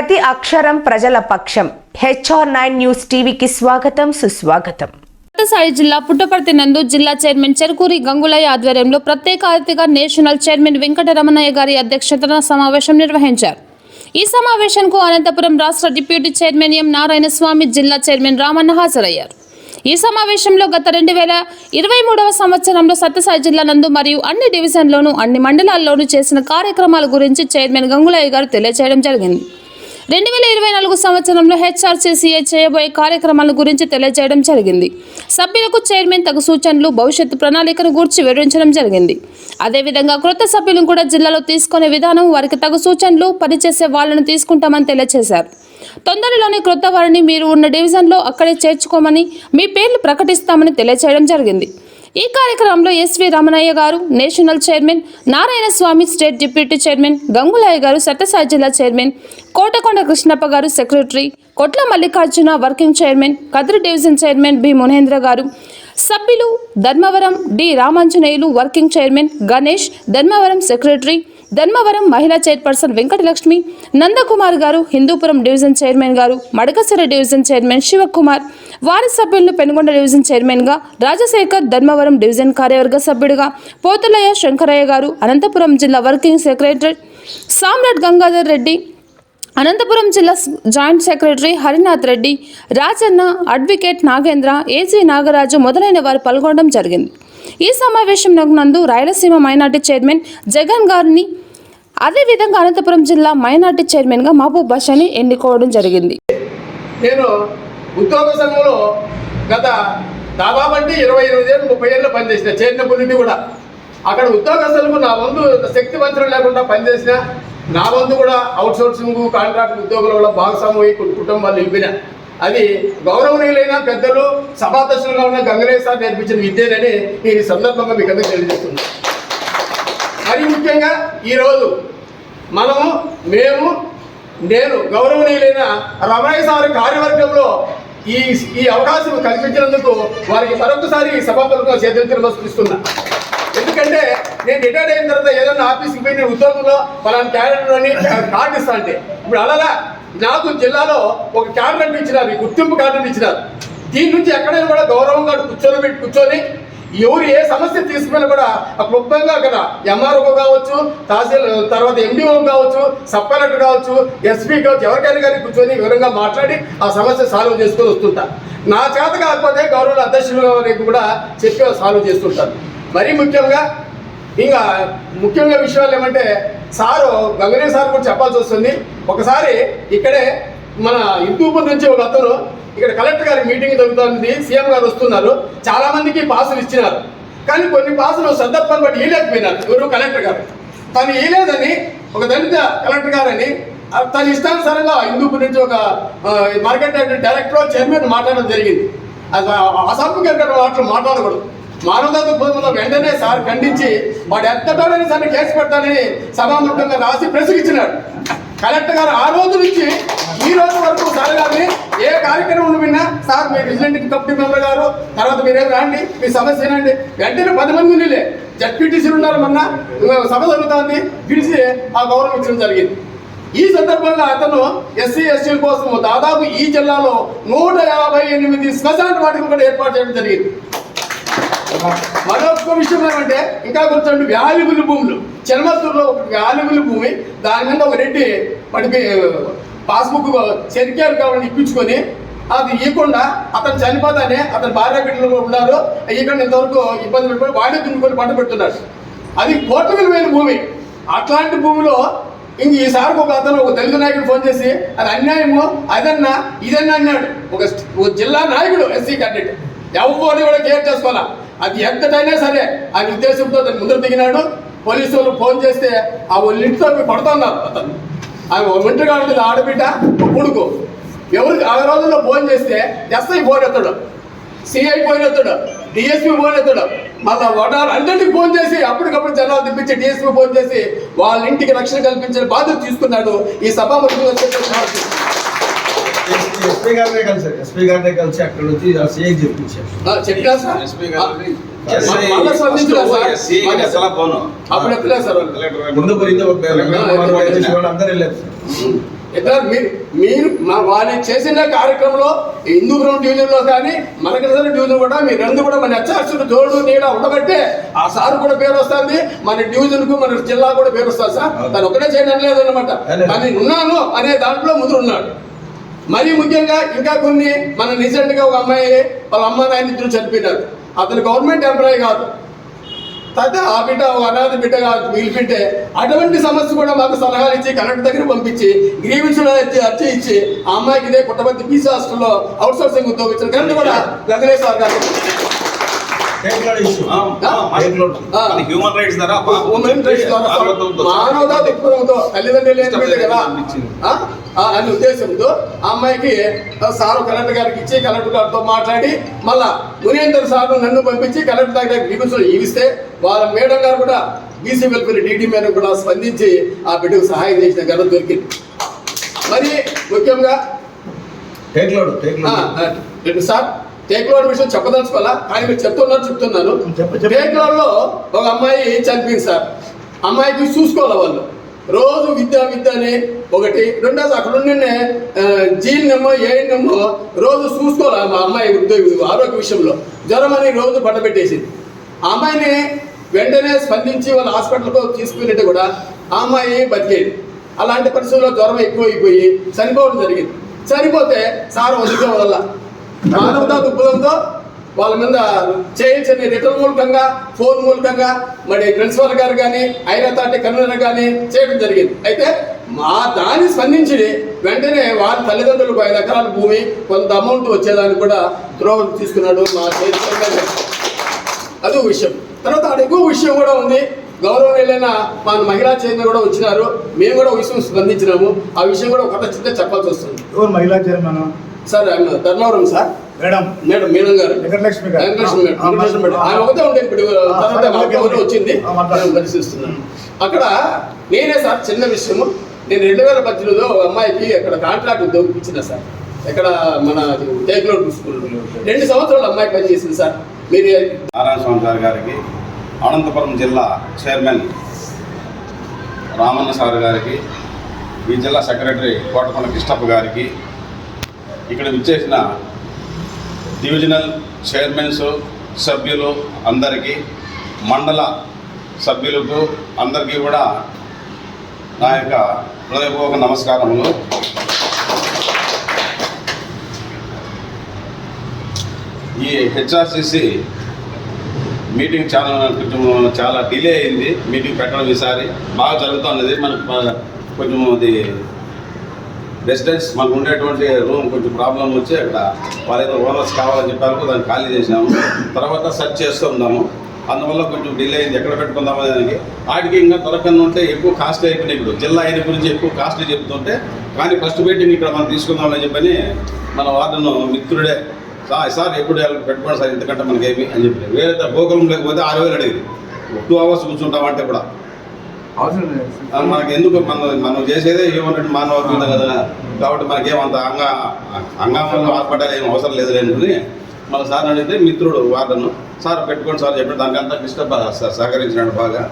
ప్రతి అక్షరం ప్రజల పక్షం. HR9 న్యూస్ టీవీకి స్వాగతం, సుస్వాగతం. సత్యసాయి జిల్లా పుట్టపర్తి నందు జిల్లా చైర్మన్ చెరుకూరి గంగులయ్య ఆధ్వర్యంలో ప్రత్యేక అతిథిగా నేషనల్ చైర్మన్ వెంకటరమణయ్య గారి అధ్యక్షతన సమావేశం నిర్వహించారు. ఈ సమావేశంకు అనంతపురం రాష్ట్ర డిప్యూటీ చైర్మన్ ఎం నారాయణ స్వామి, జిల్లా చైర్మన్ రామన్న హాజరయ్యారు. ఈ సమావేశంలో గత 2023వ సంవత్సరంలో సత్యసాయి జిల్లా నందు మరియు అన్ని డివిజన్లోనూ అన్ని మండలాల్లోనూ చేసిన కార్యక్రమాల గురించి చైర్మన్ గంగులయ్య గారు తెలియజేయడం జరిగింది. 2024 సంవత్సరంలో HRCCA చేయబోయే కార్యక్రమాల గురించి తెలియజేయడం జరిగింది. సభ్యులకు చైర్మన్ తగు సూచనలు, భవిష్యత్తు ప్రణాళికను గురించి వివరించడం జరిగింది. అదేవిధంగా కొత్త సభ్యులను కూడా జిల్లాలో తీసుకునే విధానం, వారికి తగు సూచనలు, పనిచేసే వాళ్లను తీసుకుంటామని తెలియజేశారు. తొందరలోనే క్రొత్త వారిని మీరు ఉన్న డివిజన్లో అక్కడే చేర్చుకోమని, మీ పేర్లు ప్రకటిస్తామని తెలియజేయడం జరిగింది. ఈ కార్యక్రమంలో SV Ramanaiah garu, national chairman, Narayana Swamy state deputy chairman, Gangulaiah garu Sathya Sai chairman, Kotakonda Krishnappa garu secretary, Kotla Mallikarjuna working chairman, Kadiri division chairman B Munendra garu, సభ్యులు Dharmavaram D Ramanjaneyulu working chairman, Ganesh Dharmavaram secretary, Dharmavaram మహిళా చైర్పర్సన్ వెంకటలక్ష్మి, నందకుమార్ గారు హిందూపురం డివిజన్ చైర్మన్ గారు, మడకసిర డివిజన్ చైర్మన్ శివకుమార్, వారి సభ్యులను పెనుగొండ డివిజన్ చైర్మన్గా రాజశేఖర్, ధర్మవరం డివిజన్ కార్యవర్గ సభ్యుడిగా పోతులయ్య శంకరయ్య గారు, అనంతపురం జిల్లా వర్కింగ్ సెక్రటరీ సామ్రాట్ గంగాధర్ రెడ్డి, అనంతపురం జిల్లా joint secretary Harinath Reddy, Rajanna, advocate Nagendra, AG Nagaraju మొదలైన వారు పాల్గొనడం జరిగింది. ఈ సమావేశం నందు రాయలసీమ మైనార్టీ చైర్మన్ జగన్ గారిని, అదేవిధంగా అనంతపురం జిల్లా మైనార్టీ చైర్మన్గా మహబూబ్ బాషాని ఎన్నుకోవడం జరిగింది. నేను ఉద్యోగ సంఘంలో గత దాదాపు 28 ఏళ్ళు 30 ఏళ్ళు పనిచేసిన చేరినప్పటి నుండి కూడా అక్కడ ఉద్యోగస్తులకు నా వంతు శక్తి మంత్రం లేకుండా పనిచేసిన, నా వంతు కూడా అవుట్ సోర్సింగ్ కాంట్రాక్ట్ ఉద్యోగుల వల్ల భాగస్వామి కుటుంబాలు నిలిపిన, అది గౌరవనీయులైన పెద్దలు సభాధ్యక్షులుగా ఉన్న గంగలేశ్ సార్ నేర్పించిన విద్యనని నేను ఈ సందర్భంగా మీకు అందరికీ తెలియజేస్తున్నాను. మరి ముఖ్యంగా ఈరోజు నేను గౌరవనీయులైన రమణయ్య సార్ కార్యవర్గంలో ఈ అవకాశం కల్పించినందుకు వారికి మరొకసారి సభాపతిగా చేతులెత్తి నమస్కరిస్తున్నా. ఎందుకంటే నేను రిటైర్డ్ అయిన తర్వాత ఏదైనా ఆఫీస్కి పోయి నేను ఉద్యోగంలో పలానా క్యాడర్ అని కార్డు ఇస్తా అంటే, ఇప్పుడు అలా నాకు జిల్లాలో ఒక క్యాడర్ అంటే ఇచ్చినారు, గుర్తింపు కార్డు ఇచ్చినారు. దీని నుంచి ఎక్కడైనా కూడా గౌరవంగా కూర్చొని ఎవరు ఏ సమస్య తీసుకున్నా కూడా క్లుప్తంగా అక్కడ MRO కావచ్చు, తహసీల్ తర్వాత MDO కావచ్చు, సబ్ కలెక్టర్ కావచ్చు, SP కావచ్చు, ఎవరికైనా కానీ కూర్చొని వివరంగా మాట్లాడి ఆ సమస్య సాల్వ్ చేసుకొని వస్తుంటా. నా చేత కాకపోతే గౌరవ అధ్యక్షులు గారికి కూడా చెప్పి సాల్వ్ చేస్తుంటాను. మరీ ముఖ్యంగా విషయాలు ఏమంటే, సారు గంగనే సార్ కూడా చెప్పాల్సి వస్తుంది. ఒకసారి ఇక్కడే మన హిందూపూర్ నుంచి ఒక అతను ఇక్కడ కలెక్టర్ గారి మీటింగ్ జరుగుతుంది, CM గారు వస్తున్నారు, చాలా మందికి పాసులు ఇచ్చినారు. కానీ కొన్ని పాసులు సందర్భాన్ని బట్టి ఇవ్వలేకపోయినారు. ఎవరు కలెక్టర్ గారు తను ఇవ్వలేదని, ఒక దళిత కలెక్టర్ గారని తన ఇష్టానుసారంగా హిందూపూర్ నుంచి ఒక మార్కెట్ డైరెక్టర్ చైర్మన్ మాట్లాడడం జరిగింది. అది అసభ్యంగా మాట్లాడకూడదు. మానవతా భూమిలో వెంటనే సార్ ఖండించి వాడు ఎంతటోడని సార్ కేసు పెడతానని సభాముఖంగా రాసి ప్రశ్నించినాడు. కలెక్టర్ గారు ఆ రోజు నుంచి ఈ రోజు వరకు సార్ గారిని ఏ కార్యక్రమం విన్నా, సార్ మీరు విజిలెంట్ కమిటీ మెంబర్ గారు, తర్వాత మీరేం రాండి, మీ సమస్య ఏనండి, వెంటనే 10 మంది ఉండిలే జడ్పీటీసీలు ఉన్నారు, మొన్న సభ జరుగుతుంది, పిలిచి ఆ గౌరవం ఇచ్చడం జరిగింది. ఈ సందర్భంగా అతను SC STల కోసం దాదాపు ఈ జిల్లాలో 158 శ్మశాన వాటికలు కూడా ఏర్పాటు చేయడం జరిగింది. మరొక విషయం ఏమంటే, ఇంకా కొంచెం వాల్యుబుల్ భూములు చెల్మత్తూరులో ఒక వాల్యుబుల్ భూమి, దాని మీద ఒక రెడ్డి వాడికి పాస్బుక్ చెరికారు కావాలని ఇప్పించుకొని అది ఇవ్వకుండా అతను చనిపోతానే అతని భార్య బిడ్డలు ఉన్నారు, ఇక్కడ ఇంతవరకు ఇబ్బంది పెట్టుకొని వాడే దున్నుకొని పంట పెడుతున్నాడు. అది కోట్ల విలువైన భూమి. అట్లాంటి భూమిలో ఈసారికి ఒక దళిత నాయకుడు ఫోన్ చేసి అది అన్యాయము, అదన్నా ఇదన్నా అన్నాడు. ఒక జిల్లా నాయకుడు SC క్యాండిడేట్ ఎవరిని కూడా కేర్ చేసుకోవాలా, అది ఎంతటైనా సరే ఆ ఉద్దేశంతో అతను ముందర దిగినాడు. పోలీసు వాళ్ళు ఫోన్ చేస్తే ఆ ఇంట్లో పడుతున్నారు. అతను ఆ ఒంటరిగా ఉంటుంది, ఆడబిడ్డ కొడుకు. ఎవరికి ఆ రోజుల్లో ఫోన్ చేస్తే SI ఫోన్ ఎత్తాడు, CI ఫోన్ ఎత్తాడు, DSP ఫోన్ ఎత్తాడు, మళ్ళీ అందరికీ ఫోన్ చేసి అప్పటికప్పుడు జనాలు తెప్పించి DSP ఫోన్ చేసి వాళ్ళ ఇంటికి రక్షణ కల్పించే బాధ్యత తీసుకున్నాడు. ఈ సభాముఖంగా SP గారినే కలిసి అక్కడ నుంచి CI చెప్పించారు. చెప్పా సార్, ముందు అందరూ వెళ్ళారు. ఇద్దరు మీరు వారి చేసిన కార్యక్రమంలో హిందూపురం డివిజన్లో కానీ మరకసర డివిజన్ కూడా మీరు రెండు కూడా మన అత్యాశుడు తోడు నీడ ఉండబట్టే ఆ సార్ కూడా పేరు వస్తుంది, మన డివిజన్కు మన జిల్లా కూడా పేరు వస్తుంది సార్. తను ఒకటే చేయడం లేదన్నమాట, కానీ ఉన్నాను అనే దాంట్లో ముదురున్నాడు. మరీ ముఖ్యంగా ఇంకా కొన్ని మన రీసెంట్గా ఒక అమ్మాయి వాళ్ళ అమ్మ నాయన ఇద్దరు చనిపోయినారు. అతను గవర్నమెంట్ ఎంప్లాయీ కాదు, తర్వాత ఆ బిడ్డ అనాథ బిడ్డగా మిగిలిపెట్టే అటువంటి సమస్య కూడా మాకు సలహాలు ఇచ్చి కలెక్టర్ దగ్గర పంపించి గ్రీవెన్స్లో అర్జీ ఇచ్చి ఆ అమ్మాయికి ఇదే పుట్టపర్తి పీసీ హాస్టల్లో అవుట్ సోర్సింగ్ ఉద్యోగం ఇచ్చారు. కరెంట్ కూడా గంగలేశ్వర్ గారు హ్యూమన్ రైట్స్ ద్వారా మానవతా దృక్పథంతో తల్లిదండ్రులు లేని కదా అనే ఉద్దేశంతో ఆ అమ్మాయికి సారు కలెక్టర్ గారికి ఇచ్చి కలెక్టర్ గారితో మాట్లాడి మళ్ళా మునీందర్ సార్ నన్ను పంపించి కలెక్టర్ దగ్గర గ్రీవెన్స్ ఇస్తే వాళ్ళ మేడం గారు కూడా బీసీ వెల్ఫేర్ డీడీ మేడం కూడా స్పందించి ఆ బిడ్డకు సహాయం చేసిన ఘనత దొరికింది. మరి ముఖ్యంగా సార్ టేక్లోడ్ విషయం చెప్పదలుచుకోవాలా, కానీ మీరు చెప్తున్నాను. టేక్లోడ్లో ఒక అమ్మాయి చనిపోయింది సార్. అమ్మాయికి చూసుకోవాలి వాళ్ళు రోజు విద్య అని ఒకటి, రెండోది అక్కడ ఉండే జీఎన్ఎమ్మో ఏఎన్ఎమ్మో రోజు చూసుకోవాలి. మా అమ్మాయి ఆరోగ్య విషయంలో జ్వరం అని రోజు పట్టబెట్టేసింది. ఆ అమ్మాయిని వెంటనే స్పందించి వాళ్ళ హాస్పిటల్కు తీసుకున్నట్టు కూడా ఆ అమ్మాయి బతికేది. అలాంటి పరిస్థితుల్లో జ్వరం ఎక్కువైపోయి చనిపోవడం జరిగింది. చనిపోతే సార్ వదిలే వల్ల మానవతా దృక్పథంతో వాళ్ళ మీద చేయించని రిటర్న్ మూలకంగా ఫోన్ మూలకంగా మరి ప్రిన్సిపల్ గారు కానీ ఐరాతాటి కన్వీనర్ కానీ చేయడం జరిగింది. అయితే మా దాన్ని స్పందించి వెంటనే వారి తల్లిదండ్రులకు 5 ఎకరాల భూమి కొంత అమౌంట్ వచ్చేదానికి కూడా ద్రోహం తీసుకున్నాడు మా అది విషయం. తర్వాత అక్కడ ఎక్కువ విషయం కూడా ఉంది. గౌరవనీయులైన మన మహిళా చైర్మన్ కూడా వచ్చినారు, మేము కూడా విషయం స్పందించినాము. ఆ విషయం కూడా ఒక చిన్న చెప్పాల్సి వస్తుంది. మహిళా chairman sir Dharmavaram sir madam గారు ఆమె ఒకటే ఉండే. ఇప్పుడు తర్వాత వచ్చింది పరిశీలిస్తున్నాను. అక్కడ నేనే సార్ చిన్న విషయము, నేను 2018లో అమ్మాయికి అక్కడ కాంట్రాక్ట్ ఉద్యోగం ఇచ్చిన సార్. ఇక్కడ మన టేక్లోడ్ స్కూల్ 2 సంవత్సరాలు అమ్మాయి పనిచేసింది సార్. మీరు నారాయణ స్వామి గారికి, అనంతపురం జిల్లా చైర్మన్ రామన్న సార్ గారికి, ఈ జిల్లా సెక్రటరీ కోటకొండ కృష్ణప్ప గారికి, ఇక్కడ విచ్చేసిన డివిజనల్ చైర్మన్స్ సభ్యులు అందరికీ, మండల సభ్యులకు అందరికీ కూడా నా యొక్క హృదయపూర్వక నమస్కారములు. ఈ హెచ్ఆర్సిసి మీటింగ్ చాలా డిలే అయింది. మీటింగ్ పెట్టడం ఈసారి బాగా జరుగుతున్నది. మనకు కొంచెం అది రెసిడెన్స్ మనకు ఉండేటువంటి రూమ్ కొంచెం ప్రాబ్లం వచ్చి అక్కడ వాళ్ళేదో ఓనర్స్ కావాలని చెప్పారు, దాన్ని ఖాళీ చేసినాము. తర్వాత సెర్చ్ చేస్తూ ఉన్నాము. అందువల్ల కొంచెం డిలే అయింది. ఎక్కడ పెట్టుకుందామనే దానికి వాటికి ఇంకా దొరకని ఉంటే ఎక్కువ కాస్ట్లీ అయిపోయినాయి. ఇప్పుడు జిల్లా అయిన గురించి ఎక్కువ కాస్ట్లీ చెప్తుంటే, కానీ ఫస్ట్ మీటింగ్ ఇక్కడ మనం తీసుకుందామని చెప్పని మన వార్డును మిత్రుడే సార్ ఎప్పుడు పెట్టుకోండి సార్, ఇంతకంటే మనకేమి అని చెప్పి వేరే గోకులం లేకపోతే 6,000 అడిగింది. 2 hours కూర్చుంటామంటే కూడా మనకి ఎందుకు మనం చేసేదే ఏమన్నట్టు మానవత్వం కదా, కాబట్టి మనకేమంత అంగాంగంలో ఆర్పడాలి ఏం అవసరం లేదు అనుకుని మన సార్ అడిగితే మిత్రుడు వార్డను సార్ పెట్టుకోండి సార్ చెప్పి దానికంతా కృష్ణ సహకరించినాడు బాగా.